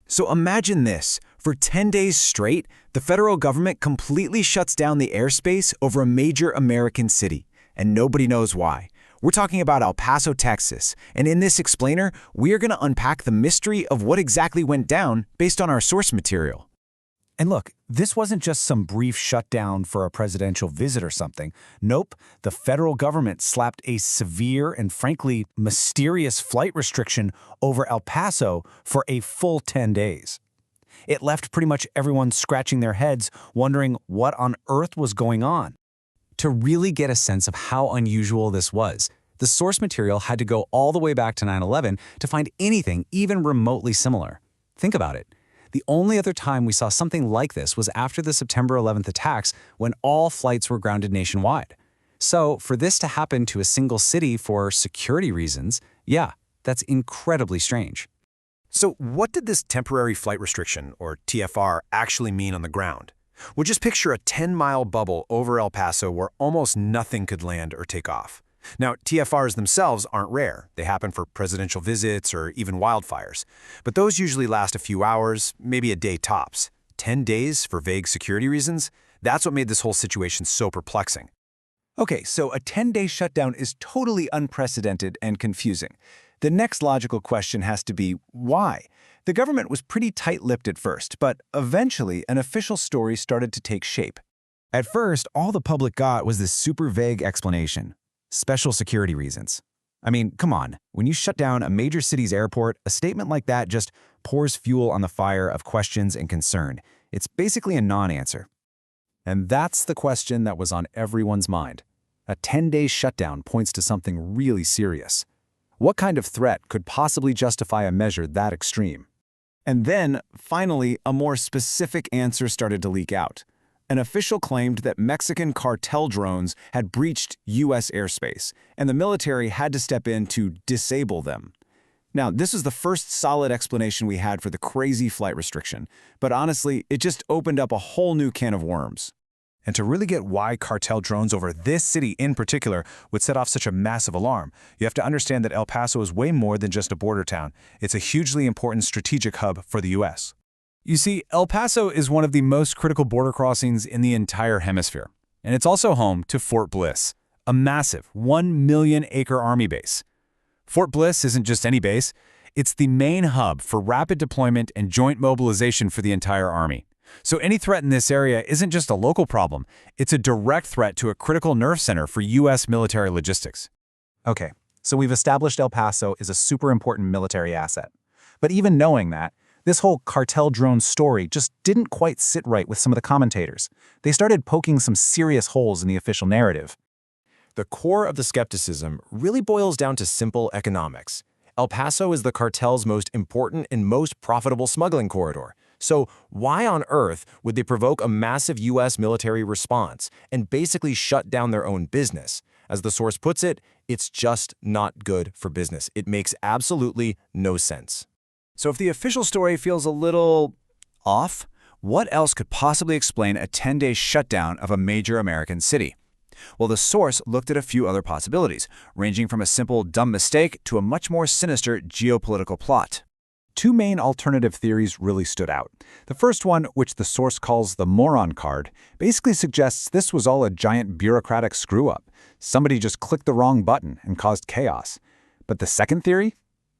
So imagine this. For 10 days straight, the federal government completely shuts down the airspace over a major American city, and nobody knows why. We're talking about El Paso, Texas, and in this explainer, we are going to unpack the mystery of what exactly went down based on our source material. And look, this wasn't just some brief shutdown for a presidential visit or something. Nope, the federal government slapped a severe and frankly mysterious flight restriction over El Paso for a full 10 days. It left pretty much everyone scratching their heads, wondering what on earth was going on. To really get a sense of how unusual this was, the source material had to go all the way back to 9/11 to find anything even remotely similar. Think about it. The only other time we saw something like this was after the September 11th attacks, when all flights were grounded nationwide. So for this to happen to a single city for security reasons, yeah, that's incredibly strange. So what did this temporary flight restriction, or TFR, actually mean on the ground? Well, just picture a 10-mile bubble over El Paso where almost nothing could land or take off. Now, TFRs themselves aren't rare. They happen for presidential visits or even wildfires. But those usually last a few hours, maybe a day tops. 10 days for vague security reasons? That's what made this whole situation so perplexing. Okay, so a 10-day shutdown is totally unprecedented and confusing. The next logical question has to be, why? The government was pretty tight-lipped at first, but eventually an official story started to take shape. At first, all the public got was this super vague explanation. Special security reasons. I mean, come on. When you shut down a major city's airport, a statement like that just pours fuel on the fire of questions and concern. It's basically a non-answer. And that's the question that was on everyone's mind. A 10-day shutdown points to something really serious. What kind of threat could possibly justify a measure that extreme? And then, finally, a more specific answer started to leak out. An official claimed that Mexican cartel drones had breached U.S. airspace, and the military had to step in to disable them. Now, this is the first solid explanation we had for the crazy flight restriction, but honestly, it just opened up a whole new can of worms. And to really get why cartel drones over this city in particular would set off such a massive alarm, you have to understand that El Paso is way more than just a border town. It's a hugely important strategic hub for the U.S. You see, El Paso is one of the most critical border crossings in the entire hemisphere, and it's also home to Fort Bliss, a massive 1 million-acre army base. Fort Bliss isn't just any base, it's the main hub for rapid deployment and joint mobilization for the entire army. So any threat in this area isn't just a local problem, it's a direct threat to a critical nerve center for U.S. military logistics. Okay, so we've established El Paso is a super important military asset. But even knowing that, this whole cartel drone story just didn't quite sit right with some of the commentators. They started poking some serious holes in the official narrative. The core of the skepticism really boils down to simple economics. El Paso is the cartel's most important and most profitable smuggling corridor. So why on earth would they provoke a massive U.S. military response and basically shut down their own business? As the source puts it, it's just not good for business. It makes absolutely no sense. So if the official story feels a little off, what else could possibly explain a 10-day shutdown of a major American city? Well, the source looked at a few other possibilities, ranging from a simple dumb mistake to a much more sinister geopolitical plot. Two main alternative theories really stood out. The first one, which the source calls the moron card, basically suggests this was all a giant bureaucratic screw-up. Somebody just clicked the wrong button and caused chaos. But the second theory?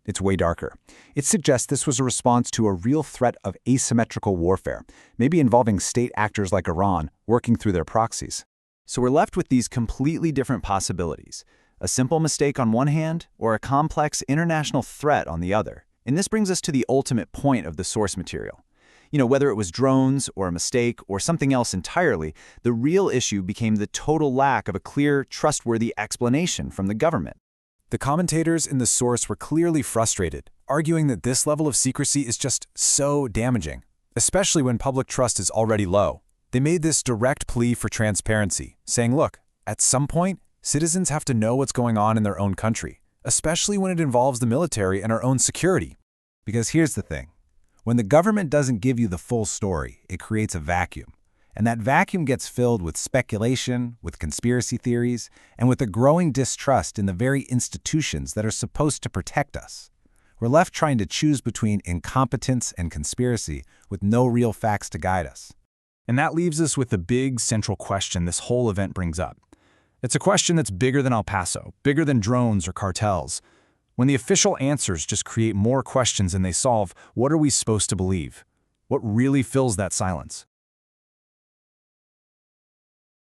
It's way darker. It suggests this was a response to a real threat of asymmetrical warfare, maybe involving state actors like Iran working through their proxies. So we're left with these completely different possibilities. A simple mistake on one hand, or a complex international threat on the other. And this brings us to the ultimate point of the source material. Whether it was drones or a mistake or something else entirely, the real issue became the total lack of a clear, trustworthy explanation from the government. The commentators in the source were clearly frustrated, arguing that this level of secrecy is just so damaging, especially when public trust is already low. They made this direct plea for transparency, saying, look, at some point, citizens have to know what's going on in their own country, especially when it involves the military and our own security. Because here's the thing. When the government doesn't give you the full story, it creates a vacuum. And that vacuum gets filled with speculation, with conspiracy theories, and with a growing distrust in the very institutions that are supposed to protect us. We're left trying to choose between incompetence and conspiracy with no real facts to guide us. And that leaves us with the big central question this whole event brings up. It's a question that's bigger than El Paso, bigger than drones or cartels. When the official answers just create more questions than they solve, what are we supposed to believe? What really fills that silence?